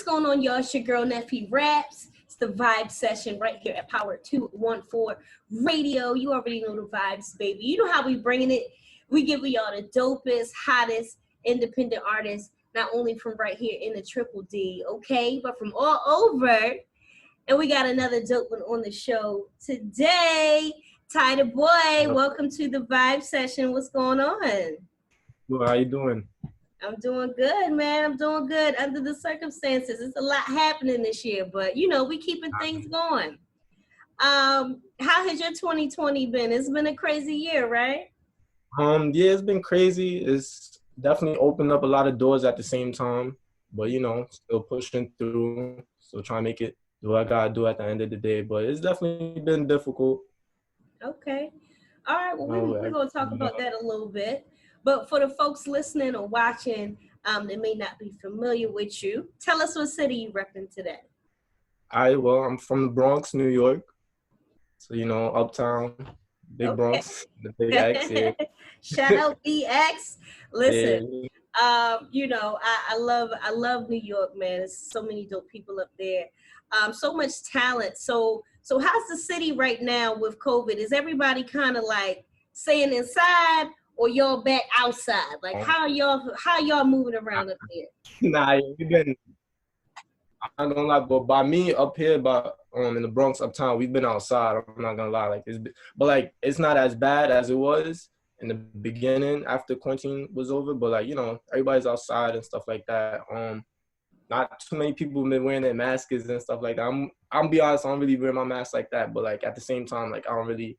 going on, y'all? It's your girl, Nephew Raps. It's the Vibe Session right here at Power 214 Radio. You already know the vibes, baby. You know how we bringing it. We giving y'all the dopest, hottest independent artists, not only from right here in the Triple D, okay, but from all over. And we got another dope one on the show today. Tai Da Boi, welcome to the Vibe Session. What's going on? Well, how you doing? I'm doing good, man. I'm doing good under the circumstances. It's a lot happening this year, but you know, we keeping things going. How has your 2020 been? It's been a crazy year, right? Yeah, it's been crazy. It's definitely opened up a lot of doors at the same time, but you know, still pushing through, still trying to make it do what I gotta do at the end of the day. But it's definitely been difficult. Okay. All right. Well, we're going to talk about that a little bit. But for the folks listening or watching that may not be familiar with you, tell us what city you repping today. I'm from the Bronx, New York. So, you know, uptown, big Bronx, the big X, yeah. Shout out BX. Listen, you know, I love New York, man. There's so many dope people up there. So much talent. So how's the city right now with COVID? Is everybody kind of like staying inside, or y'all back outside? Like how y'all moving around up there? Nah, I'm not gonna lie, but by me up here, in the Bronx uptown, we've been outside. I'm not gonna lie, it's not as bad as it was in the beginning after quarantine was over. But like, you know, everybody's outside and stuff like that. Not too many people have been wearing their masks and stuff like that. I'm be honest, I don't really wear my mask like that. But like at the same time, like I don't really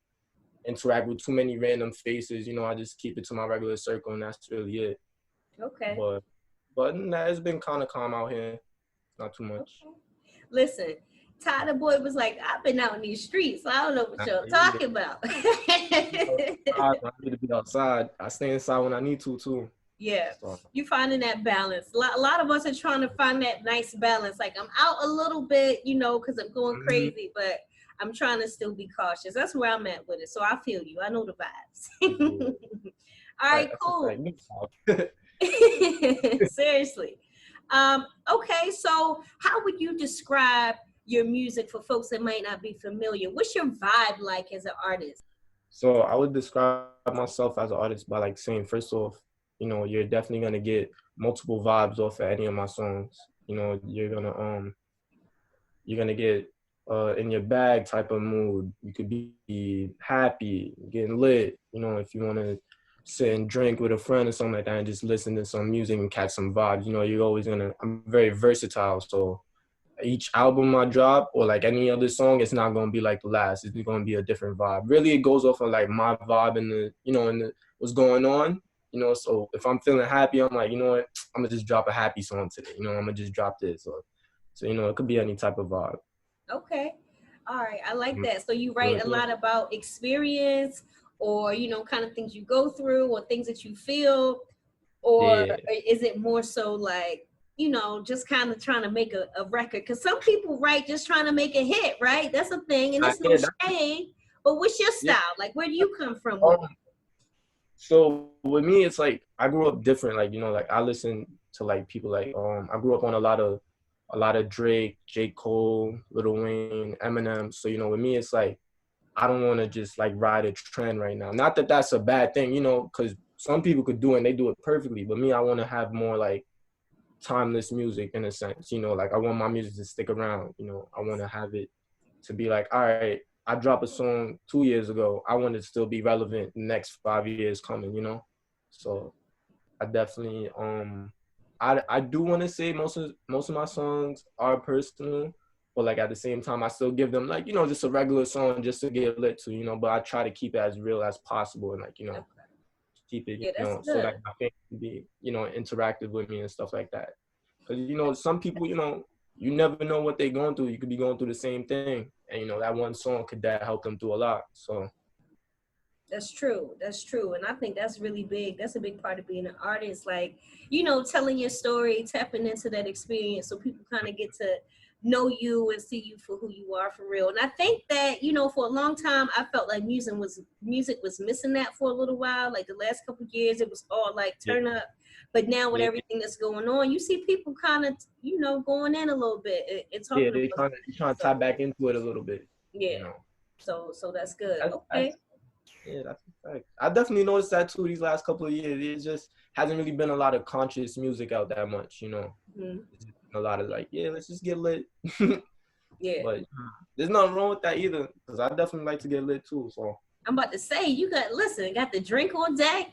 interact with too many random faces. You know, I just keep it to my regular circle, and that's really it. Okay. But nah, it's been kind of calm out here. Not too much. Okay. Listen, Tai Da Boi was like, I've been out in these streets, so I don't know what y'all talking about. I need to be outside. I stay inside when I need to too. Yeah, so you finding that balance. A lot of us are trying to find that nice balance. Like I'm out a little bit, you know, because I'm going crazy, but I'm trying to still be cautious. That's where I'm at with it. So I feel you. I know the vibes. All right, cool. Seriously. Okay, so how would you describe your music for folks that might not be familiar? What's your vibe like as an artist? So I would describe myself as an artist by like saying, first off, you know, you're definitely gonna get multiple vibes off of any of my songs. You know, you're gonna get in your bag type of mood. You could be happy, getting lit. You know, if you wanna sit and drink with a friend or something like that and just listen to some music and catch some vibes. You know, I'm very versatile. So each album I drop or like any other song, it's not gonna be like the last. It's gonna be a different vibe. Really, it goes off of like my vibe and what's going on. You know, so if I'm feeling happy, I'm like, you know what, I'm gonna just drop a happy song today. You know, I'm gonna just drop this. So you know, it could be any type of vibe. Okay, all right, I like that. So you write a lot about experience, or you know, kind of things you go through, or things that you feel, or is it more so like, you know, just kind of trying to make a record? Because some people write just trying to make a hit, right? That's a thing, and it's no shame. But what's your style? Like, where do you come from? So with me, it's like I grew up different. Like, you know, like I listen to like people like I grew up on a lot of Drake, J. Cole, Lil Wayne, Eminem. So you know, with me, it's like I don't want to just like ride a trend right now. Not that that's a bad thing, you know, because some people could do it and they do it perfectly. But me, I want to have more like timeless music in a sense. You know, like I want my music to stick around. You know, I want to have it to be like, all right, I dropped a song 2 years ago. I want it to still be relevant the next 5 years coming, you know? So I definitely, I do want to say most of my songs are personal, but like at the same time, I still give them like, you know, just a regular song just to get lit to, you know, but I try to keep it as real as possible and like, you know, keep it, you know, so that my fans can be, you know, interactive with me and stuff like that. Because, you know, some people, you know, you never know what they're going through. You could be going through the same thing. And, you know, that one song could help them through a lot. So. That's true. That's true. And I think that's really big. That's a big part of being an artist. Like, you know, telling your story, tapping into that experience so people kind of get to know you and see you for who you are for real. And I think that, you know, for a long time, I felt like music was missing that for a little while. Like the last couple of years, it was all like turn up, But now with Yeah, everything that's going on, you see people kind of, going in a little bit and yeah, talking they about trying to it. trying to So tie back into it a little bit, you yeah, know. so that's good. That's Okay. yeah, that's a fact. I definitely noticed that too these last couple of years. It just hasn't really been a lot of conscious music out that much, you know. Mhm. It's just been a lot of like, yeah, let's just get lit. Yeah. But there's nothing wrong with that either, because I definitely like to get lit too. So I'm about to say, got the drink on deck.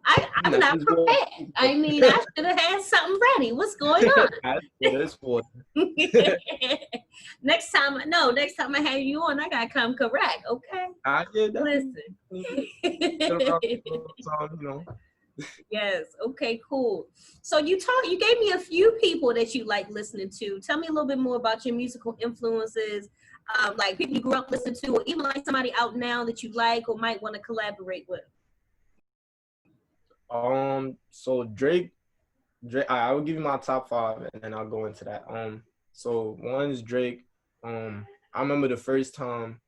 I'm that's not just what prepared. I mean, I should have had something ready. What's going that's what it's for. on? Next time I have you on, I gotta come correct, okay? I yeah, definitely Listen. get around some, you know. Yes, okay, cool. So you gave me a few people that you like listening to. Tell me a little bit more about your musical influences, like people you grew up listening to, or even like somebody out now that you like or might want to collaborate with. So Drake, I will give you my top five, and then I'll go into that. So one is Drake. I remember the first time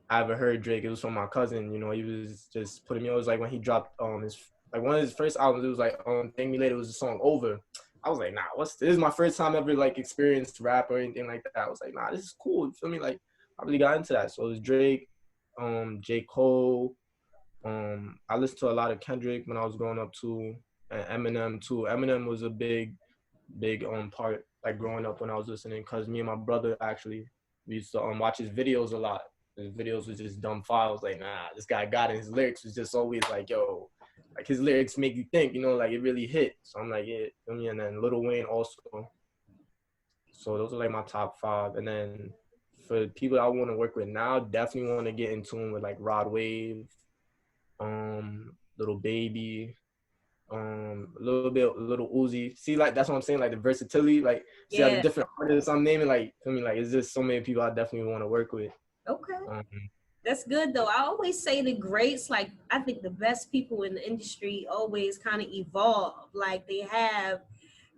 I ever heard Drake. It was from my cousin. You know, he was just putting me on. It was like when he dropped his like one of his first albums. It was like Thank Me Later was the song Over. I was like, nah, this is my first time ever like experienced rap or anything like that. I was like, nah, this is cool. You feel me? Like I really got into that. So it was Drake, J. Cole. I listened to a lot of Kendrick when I was growing up too, and Eminem too. Eminem was a big part like growing up when I was listening, because me and my brother actually we used to watch his videos a lot. His videos was just dumb files, like nah, this guy got it. His lyrics was just always like, yo, like his lyrics make you think, you know, like it really hit. So I'm like, yeah, feel me? And then Lil Wayne also. So those are like my top five. And then for people I want to work with now, definitely want to get in tune with like Rod Wave, Little Baby, Little Uzi. See, like that's what I'm saying, like the versatility, like see like the Yeah. different artists I'm naming, like for me, like it's just so many people I definitely want to work with. Okay. Um, That's good though. I always say the greats, like I think the best people in the industry always kind of evolve. Like they have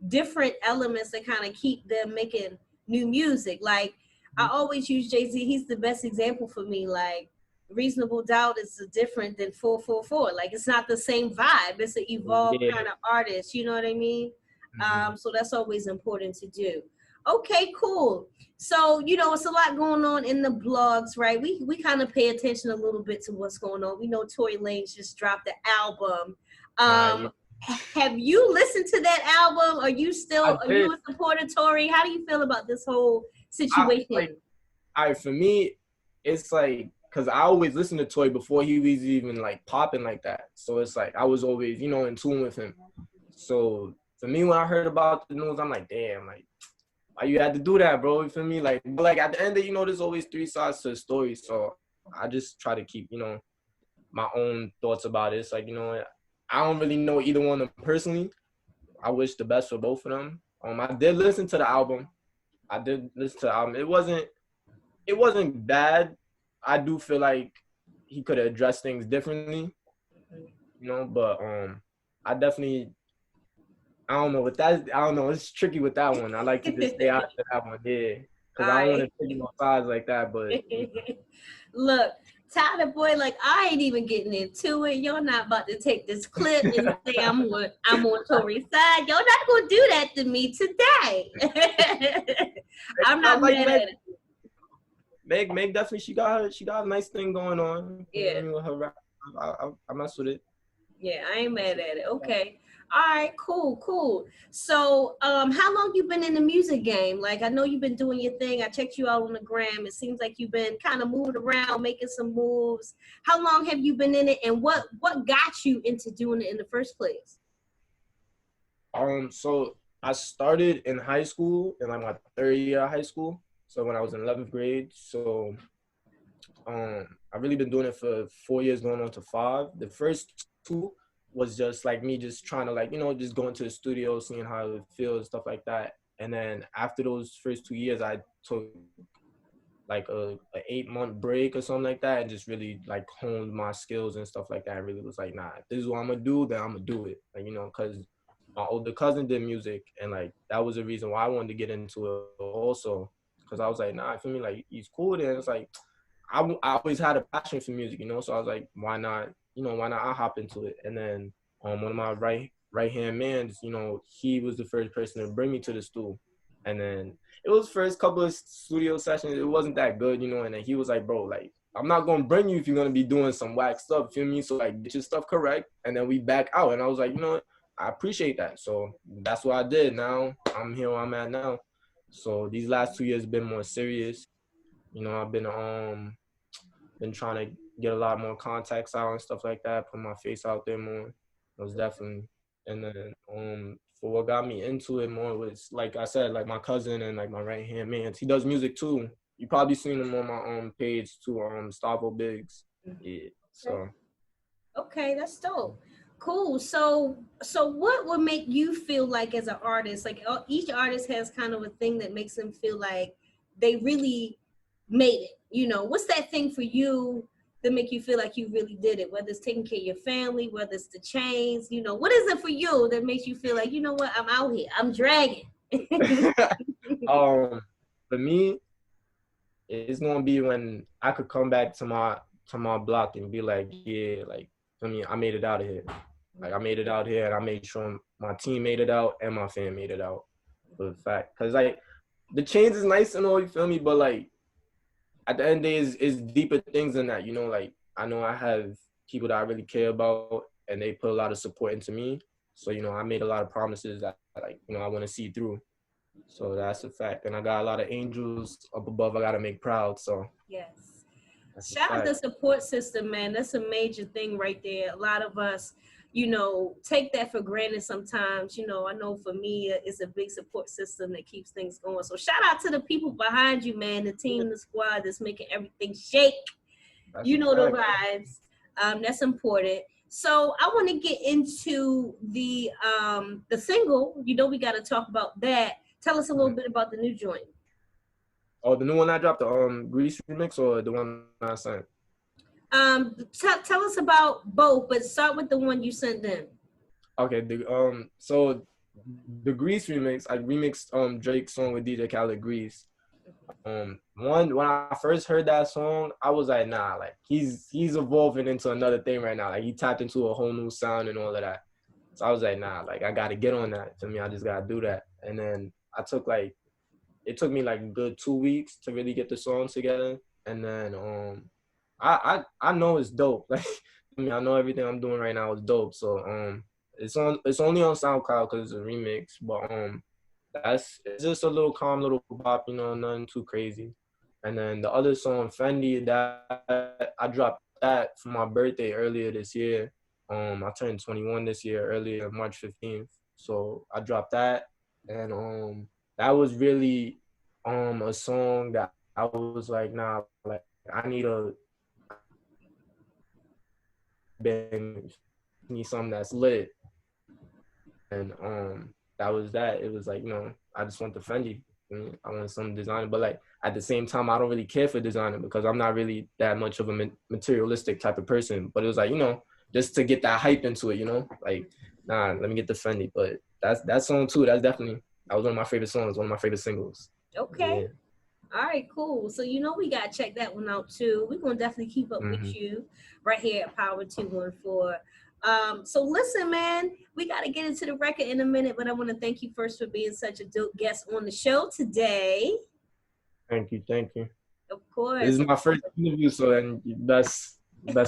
different elements that kind of keep them making new music. Like I always use Jay-Z. He's the best example for me. Like Reasonable Doubt is different than 444. Like it's not the same vibe. It's an evolved yeah. kind of artist. You know what I mean? Mm-hmm. So that's always important to do. Okay, cool. So it's a lot going on in the blogs, right? We kind of pay attention a little bit to what's going on. We know Tory Lanez just dropped the album. Yeah. Have you listened to that album? I Are did. you a supporter, Tory? How do you feel about this whole I like. situation? For me, it's like because I always listened to Toy before he was even like popping like that. So it's like I was always in tune with him. So for me, when I heard about the news, I'm like, damn, like why you had to do that, bro? You feel me? But like at the end of there's always three sides to the story. So I just try to keep my own thoughts about it. It's like I don't really know either one of them personally. I wish the best for both of them. I did listen to the album. I did listen to the album. It wasn't bad. I do feel like he could have addressed things differently, but I definitely I don't know with that. I don't know. It's tricky with that one. I like to just stay out of that one, yeah, All because I don't want right. to take no sides like that. But Look, Tai Da Boi, like I ain't even getting into it. You're not about to take this clip and say I'm on Tory's side. You're not gonna do that to me today. I'm I not like mad Meg. at it. Meg definitely she got a nice thing going on. You know what Yeah. I mean with her rap. I mess with it. Yeah, I ain't mad at it. Okay. All right, cool. So, how long you been in the music game? Like, I know you've been doing your thing. I checked you out on the gram. It seems like you've been kind of moving around, making some moves. How long have you been in it, and what got you into doing it in the first place? So I started in high school in like my third year of high school. So when I was in 11th grade. So I've really been doing it for 4 years, going on to 5. The first 2 was just like me just trying to like, just going to the studio, seeing how it feels, stuff like that. And then after those first 2 years, I took like a 8-month break or something like that, and just really like honed my skills and stuff like that. I really was like, nah, if this is what I'm gonna do, then I'm gonna do it. Like, because my older cousin did music, and like that was the reason why I wanted to get into it also. Because I was like, nah, I feel me, like he's cool. Then it's like I always had a passion for music, so I was like, why not? Why not I hop into it? And then one of my right hand man, you know, he was the first person to bring me to the stool. And then it was first couple of studio sessions, it wasn't that good, you know, and then he was like, bro, like, I'm not gonna bring you if you're gonna be doing some whack stuff, feel me? So like get your stuff correct and then we back out. And I was like, you know what? I appreciate that. So that's what I did. Now I'm here where I'm at now. So these last 2 years been more serious. You know, I've been trying to get a lot more contacts out and stuff like that, put my face out there more. Most definitely. And then for what got me into it more was, like I said, like my cousin and like my right hand man. He does music too. You probably seen him on my page too, Stavo Biggs. Yeah. So Okay, that's dope. Cool. So what would make you feel like as an artist, like each artist has kind of a thing that makes them feel like they really made it. You know, what's that thing for you that make you feel like you really did it? Whether it's taking care of your family, whether it's the chains, you know, what is it for you that makes you feel like, you know what, I'm out here, I'm dragging. for me, it's gonna be when I could come back to my block and be like, yeah, like I mean, I made it out of here. Like I made it out here, and I made sure my team made it out and my fam made it out. For the fact, cause like the chains is nice and all, you feel me, but like at the end of the day, is deeper things than that. You know, like I know I have people that I really care about, and they put a lot of support into me. So you know, I made a lot of promises that like you know I want to see through. So that's a fact, and I got a lot of angels up above. I gotta make proud. So Yes. that's a Shout out the fact. support system, man. That's a major thing right there. A lot of us, you know, take that for granted sometimes. You know, I know for me, it's a big support system that keeps things going. So shout out to the people behind you, man, the team, the squad that's making everything shake. That's You a know the fact. vibes. That's important. So I want to get into the single. You know, we got to talk about that. Tell us a little bit about the new joint. Oh, the new one I dropped, the Grease remix, or the one I sent? Tell us about both, but start with the one you sent in. Okay, so the Grease remix, I remixed Drake's song with DJ Khaled, Grease. One when I first heard that song, I was like, nah, like he's evolving into another thing right now. Like he tapped into a whole new sound and all of that. So I was like, nah, like I gotta get on that. To me, I just gotta do that. And then it took me like a good 2 weeks to really get the song together. And then I know it's dope. Like I mean, I know everything I'm doing right now is dope. So it's only on SoundCloud because it's a remix. But it's just a little calm little pop, you know, nothing too crazy. And then the other song, Fendi, that I dropped that for my birthday earlier this year. I turned 21 this year, earlier March 15th. So I dropped that, and that was really a song that I was like, nah, like I need something that's lit. And that was that. It was like, you know, I just want the Fendi. I want some designer, but like at the same time, I don't really care for designer because I'm not really that much of a materialistic type of person. But it was like, you know, just to get that hype into it, you know, like, nah, let me get the Fendi. But that's that song too. That was one of my favorite songs, one of my favorite singles. Okay. Yeah. All right, cool. So you know we gotta check that one out too. We're gonna definitely keep up with you right here at Power 214. So listen, man, we gotta get into the record in a minute, but I want to thank you first for being such a dope guest on the show today. Thank you, thank you. Of This course. is my first interview, so then you best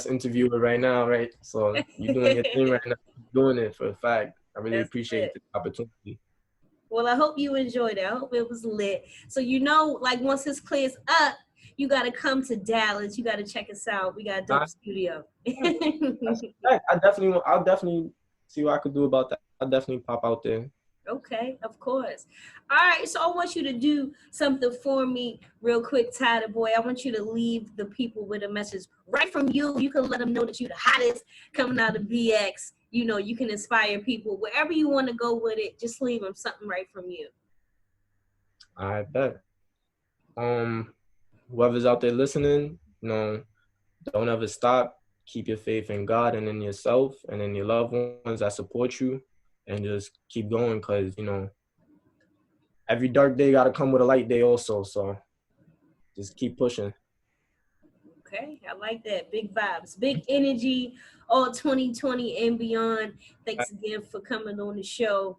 interviewer right now, right? So you're doing your thing right now, doing it for a fact. I really That's appreciate it. the opportunity. Well, I hope you enjoyed it. I hope it was lit. So you know, like once this clears up, you gotta come to Dallas. You gotta check us out. We got a dope studio. I'll definitely see what I could do about that. I'll definitely pop out there. Okay, of course. All right, so I want you to do something for me real quick, Tai Da Boi. I want you to leave the people with a message right from you. You can let them know that you're the hottest coming out of BX. You know, you can inspire people. Wherever you want to go with it, just leave them something right from you. I bet. Um, Whoever's out there listening, you know, don't ever stop. Keep your faith in God and in yourself and in your loved ones that support you, and just keep going. Cause you know, every dark day gotta come with a light day also. So just keep pushing. Okay, I like that. Big vibes, big energy, all 2020 and beyond. Thanks again for coming on the show.